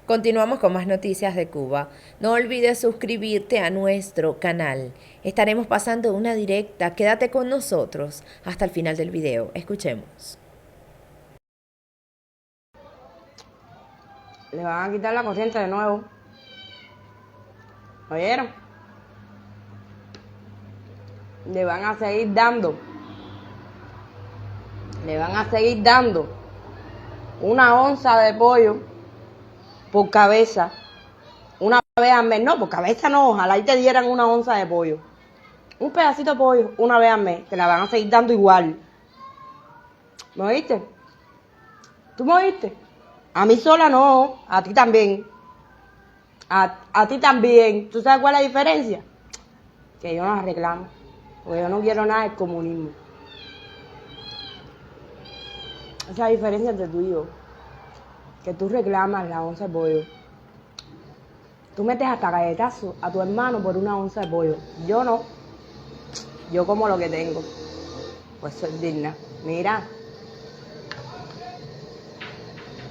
Continuamos con más noticias de Cuba. No olvides suscribirte a nuestro canal. Estaremos pasando una directa. Quédate con nosotros hasta el final del video. Escuchemos. Le van a quitar la corriente de nuevo. ¿Oyeron? Le van a seguir dando. Le van a seguir dando una onza de pollo por cabeza. Una vez al mes. No, por cabeza no. Ojalá y te dieran una onza de pollo. Un pedacito de pollo una vez al mes. Te la van a seguir dando igual. ¿Me oíste? ¿Tú me oíste? A mí sola no. A ti también. A ti también. ¿Tú sabes cuál es la diferencia? Que yo no la reclamo. Porque yo no quiero nada del comunismo. Esa es la diferencia entre tú y yo. Que tú reclamas la onza de pollo. Tú metes hasta galletazo a tu hermano por una onza de pollo. Yo no. Yo como lo que tengo. Pues soy digna. Mira.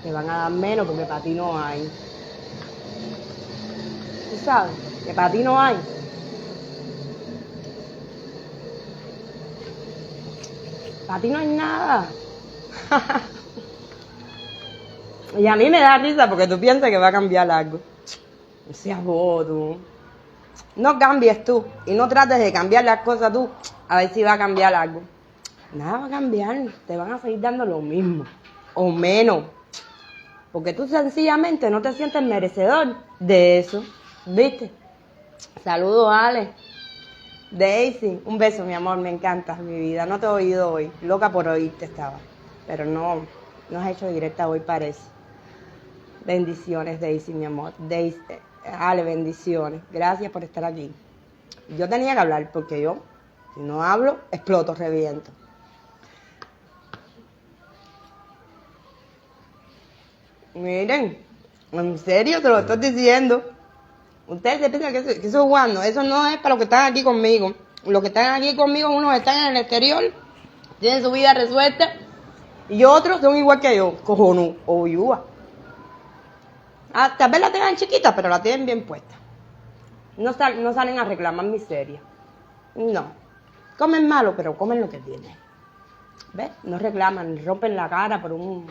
Te van a dar menos porque para ti no hay. ¿Tú sabes? Que para ti no hay. Para ti no hay nada. Y a mí me da risa porque tú piensas que va a cambiar algo. No seas bobo tú. No cambies tú. Y no trates de cambiar las cosas tú. A ver si va a cambiar algo. Nada va a cambiar. Te van a seguir dando lo mismo. O menos. Porque tú sencillamente no te sientes merecedor de eso. ¿Viste? Saludos, Ale. Daisy, un beso, mi amor, me encantas, mi vida. No te he oído hoy. Loca por oírte estaba. Pero no has hecho directa hoy, parece. Bendiciones, Daisy, mi amor. Daisy, Ale, bendiciones. Gracias por estar aquí. Yo tenía que hablar porque yo, si no hablo, exploto, reviento. Miren, en serio te lo estoy diciendo. Ustedes se piensan que eso es jugando. Eso no es para los que están aquí conmigo. Los que están aquí conmigo, unos están en el exterior, tienen su vida resuelta, y otros son igual que yo, cojonú o viúa. Tal vez la tengan chiquita, pero la tienen bien puesta. No salen a reclamar miseria. No. Comen malo, pero comen lo que tienen. ¿Ves? No reclaman, rompen la cara por un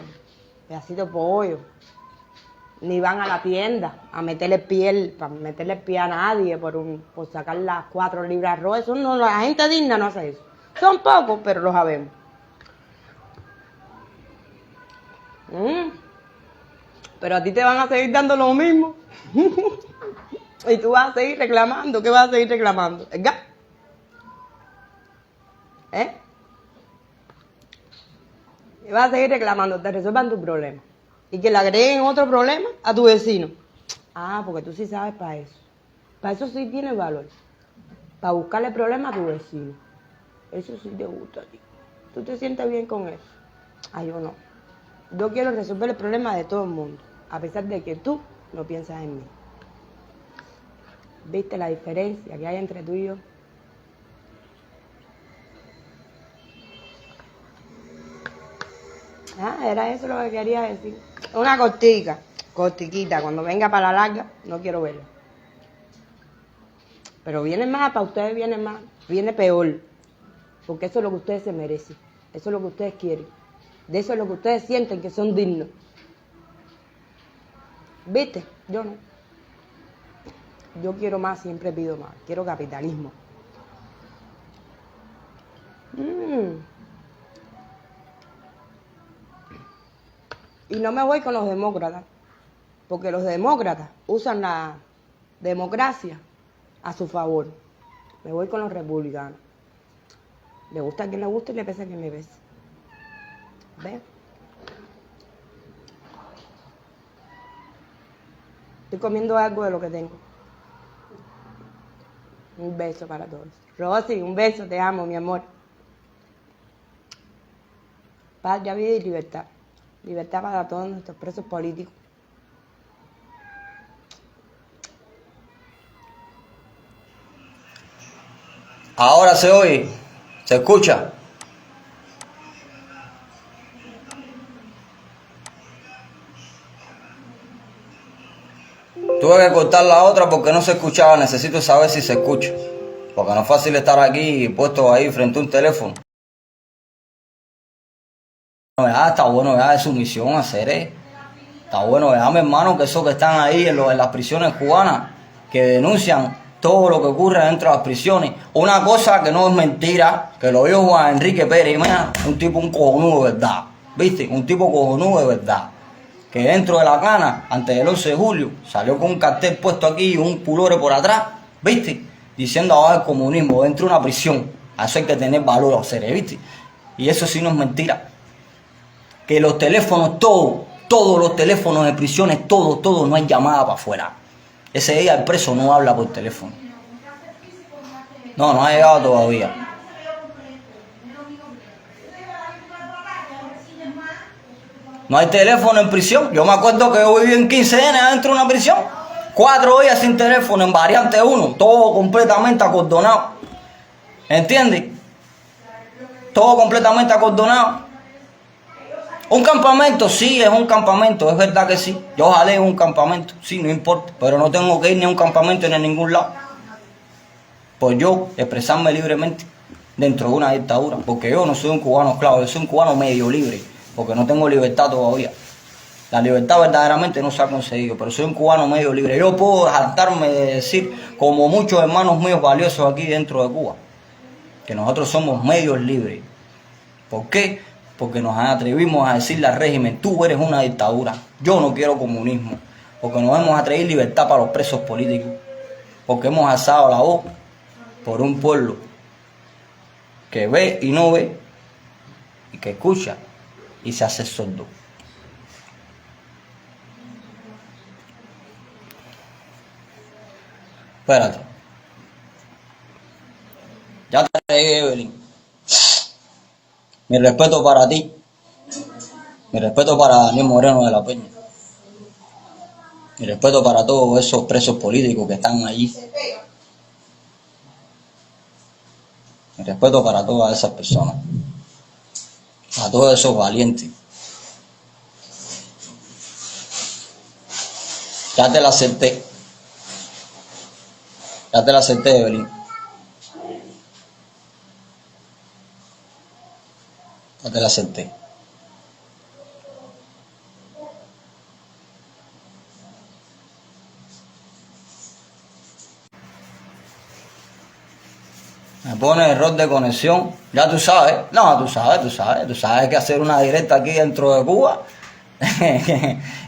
pedacito de pollo. Ni van a la tienda a meterle piel, para meterle pie a nadie por sacar las 4 libras de arroz. Eso no, la gente digna no hace eso. Son pocos, pero lo sabemos. Pero a ti te van a seguir dando lo mismo. Y tú vas a seguir reclamando. ¿Qué vas a seguir reclamando? ¿El gas? Y vas a seguir reclamando, te resuelvan tu problema. Y que le agreguen otro problema a tu vecino. Ah, porque tú sí sabes para eso. Para eso sí tienes valor. Para buscarle problemas a tu vecino. Eso sí te gusta a ti. ¿Tú te sientes bien con eso? Ah, yo no. Yo quiero resolver el problema de todo el mundo. A pesar de que tú no piensas en mí. ¿Viste la diferencia que hay entre tú y yo? Ah, era eso lo que quería decir. Una cortiquita. Cuando venga para la larga, no quiero verla. Pero viene más, para ustedes viene más, viene peor. Porque eso es lo que ustedes se merecen. Eso es lo que ustedes quieren. De eso es lo que ustedes sienten que son dignos. ¿Viste? Yo no. Yo quiero más, siempre pido más. Quiero capitalismo. Y no me voy con los demócratas. Porque los demócratas usan la democracia a su favor. Me voy con los republicanos. Le gusta a quien le guste y le pesa a quien le pese. ¿Ves? Estoy comiendo algo de lo que tengo. Un beso para todos. Rosy, un beso, te amo, mi amor. Patria, vida y libertad. Libertad para todos nuestros presos políticos. Ahora se oye, se escucha. Tuve que cortar la otra porque no se escuchaba. Necesito saber si se escucha. Porque no es fácil estar aquí puesto ahí frente a un teléfono. Ya, está bueno ya de sumisión hacer, Está bueno ya, mi hermano, que esos que están ahí en las prisiones cubanas, que denuncian todo lo que ocurre dentro de las prisiones. Una cosa que no es mentira, que lo dijo Juan Enrique Pérez, mira, un tipo, un cojonudo de verdad, ¿viste? Un tipo cojonudo de verdad. Que dentro de la cana, antes del 11 de julio, salió con un cartel puesto aquí y un pulore por atrás, ¿viste? Diciendo abajo el comunismo dentro de una prisión. A eso hay que tener valor, ¿viste? Y eso sí no es mentira. Que los teléfonos, todos los teléfonos de prisiones, todo, no hay llamada para afuera. Ese día el preso no habla por teléfono. No ha llegado todavía. No hay teléfono en prisión. Yo me acuerdo que yo viví en 15N dentro de una prisión. 4 días sin teléfono en variante 1. Todo completamente acordonado. ¿Entiendes? Todo completamente acordonado. Un campamento, sí, es un campamento, es verdad que sí. Yo jalé un campamento, sí, no importa. Pero no tengo que ir ni a un campamento ni a ningún lado. Por yo expresarme libremente dentro de una dictadura. Porque yo no soy un cubano esclavo, yo soy un cubano medio libre. Porque no tengo libertad todavía. La libertad verdaderamente no se ha conseguido, pero soy un cubano medio libre. Yo puedo jactarme de decir, como muchos hermanos míos valiosos aquí dentro de Cuba, que nosotros somos medios libres. ¿Por qué? Porque nos atrevimos a decirle al régimen, tú eres una dictadura, yo no quiero comunismo. Porque nos hemos atrevido libertad para los presos políticos. Porque hemos alzado la voz por un pueblo que ve y no ve, y que escucha y se hace sordo. Espérate. Ya te llegué, Evelyn. Mi respeto para ti. Mi respeto para Daniel Moreno de la Peña. Mi respeto para todos esos presos políticos que están allí. Mi respeto para todas esas personas. A todos esos valientes. Ya te la acepté. Ya te la acepté, Evelyn. Ya te la acepté. Me pone error de conexión. Ya tú sabes. No, tú sabes que hacer una directa aquí dentro de Cuba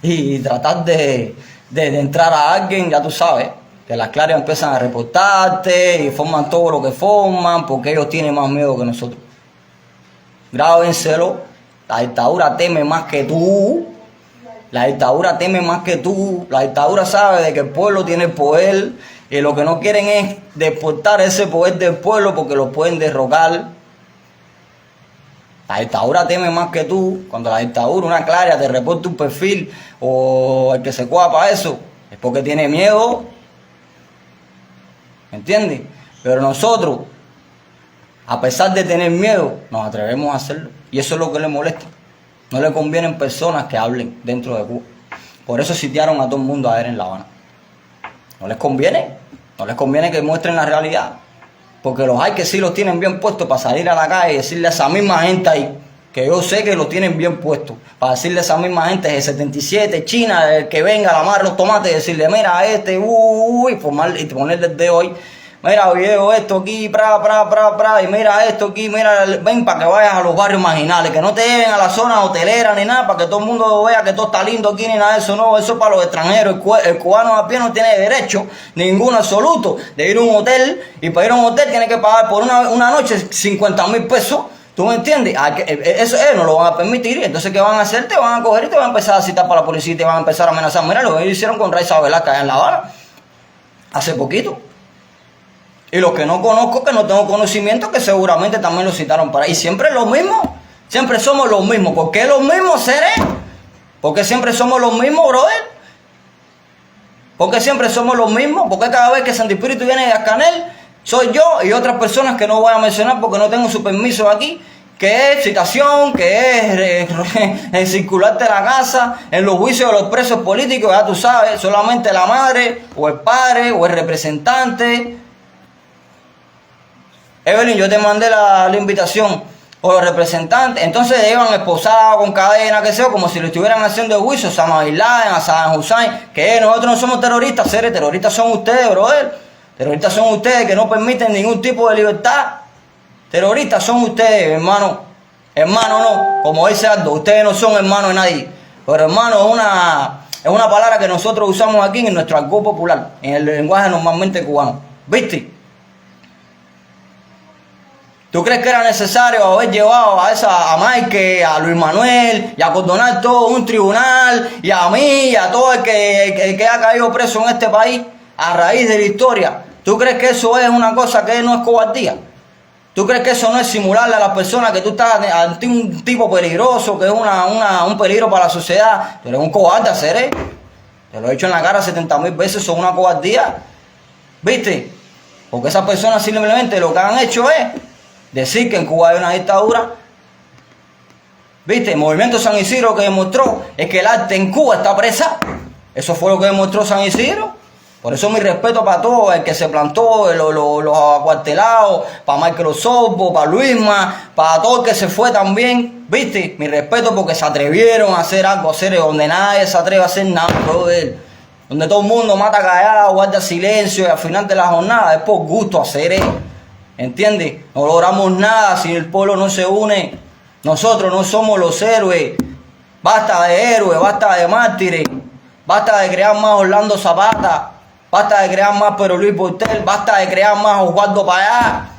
y tratar de entrar a alguien, ya tú sabes. Que las claras empiezan a reportarte y forman todo lo que forman porque ellos tienen más miedo que nosotros. Grábenselo. La dictadura teme más que tú. La dictadura teme más que tú. La dictadura sabe de que el pueblo tiene el poder y lo que no quieren es deportar ese poder del pueblo porque lo pueden derrocar. La dictadura teme más que tú. Cuando la dictadura, una clara, te reporta un perfil o el que se coja para eso, es porque tiene miedo. ¿Me entiendes? Pero nosotros, a pesar de tener miedo, nos atrevemos a hacerlo. Y eso es lo que le molesta. No le convienen personas que hablen dentro de Cuba. Por eso sitiaron a todo el mundo ayer en La Habana. No les conviene. No les conviene que muestren la realidad. Porque los hay que sí los tienen bien puestos para salir a la calle y decirle a esa misma gente ahí, que yo sé que los tienen bien puestos, para decirle a esa misma gente de 77, China, el que venga a lamar los tomates y decirle, mira y ponerle el dedo hoy. Mira, video esto aquí, y mira esto aquí, mira, ven para que vayas a los barrios marginales, que no te lleven a la zona hotelera ni nada, para que todo el mundo vea que todo está lindo aquí ni nada de eso, no, eso es para los extranjeros, el cubano a pie no tiene derecho, ningún absoluto, de ir a un hotel, y para ir a un hotel tiene que pagar por una noche 50,000 pesos, ¿tú me entiendes? Eso no lo van a permitir, entonces ¿qué van a hacer? Te van a coger y te van a empezar a citar para la policía y te van a empezar a amenazar, mira lo que ellos hicieron con Raiza Velasca allá en La Habana, hace poquito. Y los que no conozco, que no tengo conocimiento, que seguramente también lo citaron para ahí. Y siempre lo mismo. Siempre somos los mismos. ¿Por qué los mismos seres? ¿Por qué siempre somos los mismos, brother? ¿Por qué siempre somos los mismos? ¿Por qué cada vez que Santi Espíritu viene de Ascanel, soy yo y otras personas que no voy a mencionar porque no tengo su permiso aquí, que es citación, que es circularte la casa, en los juicios de los presos políticos, ya tú sabes, solamente la madre, o el padre, o el representante. Evelyn, yo te mandé la invitación, o los representantes, entonces llevan esposados con cadena, que sea, como si lo estuvieran haciendo juicio, Osama Bin Laden, a Saddam Hussein, que nosotros no somos terroristas, seres terroristas son ustedes, brother. Terroristas son ustedes que no permiten ningún tipo de libertad. Terroristas son ustedes, hermano. Hermano no, como dice Aldo, ustedes no son hermanos de nadie. Pero hermano es una palabra que nosotros usamos aquí en nuestro argot popular, en el lenguaje normalmente cubano. ¿Viste? ¿Tú crees que era necesario haber llevado a Mike, a Luis Manuel, y a condonar todo un tribunal, y a mí, y a todo el que ha caído preso en este país, a raíz de la historia? ¿Tú crees que eso es una cosa que no es cobardía? ¿Tú crees que eso no es simularle a las personas que tú estás ante un tipo peligroso, que es un peligro para la sociedad? Tú eres un cobarde, Cere. Te lo he dicho en la cara 70.000 veces, eso es una cobardía. ¿Viste? Porque esas personas simplemente lo que han hecho es decir que en Cuba hay una dictadura. ¿Viste? El movimiento San Isidro que demostró es que el arte en Cuba está presa. Eso fue lo que demostró San Isidro. Por eso mi respeto para todo el que se plantó, los acuartelados, para Michael Osorbo, para Luisma, para todo el que se fue también, ¿viste? Mi respeto porque se atrevieron a hacer algo, donde nadie se atreve a hacer nada, brother. Donde todo el mundo mata callado, guarda silencio y al final de la jornada es por gusto hacer eso. ¿Entiendes? No logramos nada si el pueblo no se une. Nosotros no somos los héroes. Basta de héroes, basta de mártires, basta de crear más Orlando Zapata. Basta de crear más Pedro Luis Portel, basta de crear más Osvaldo Payá.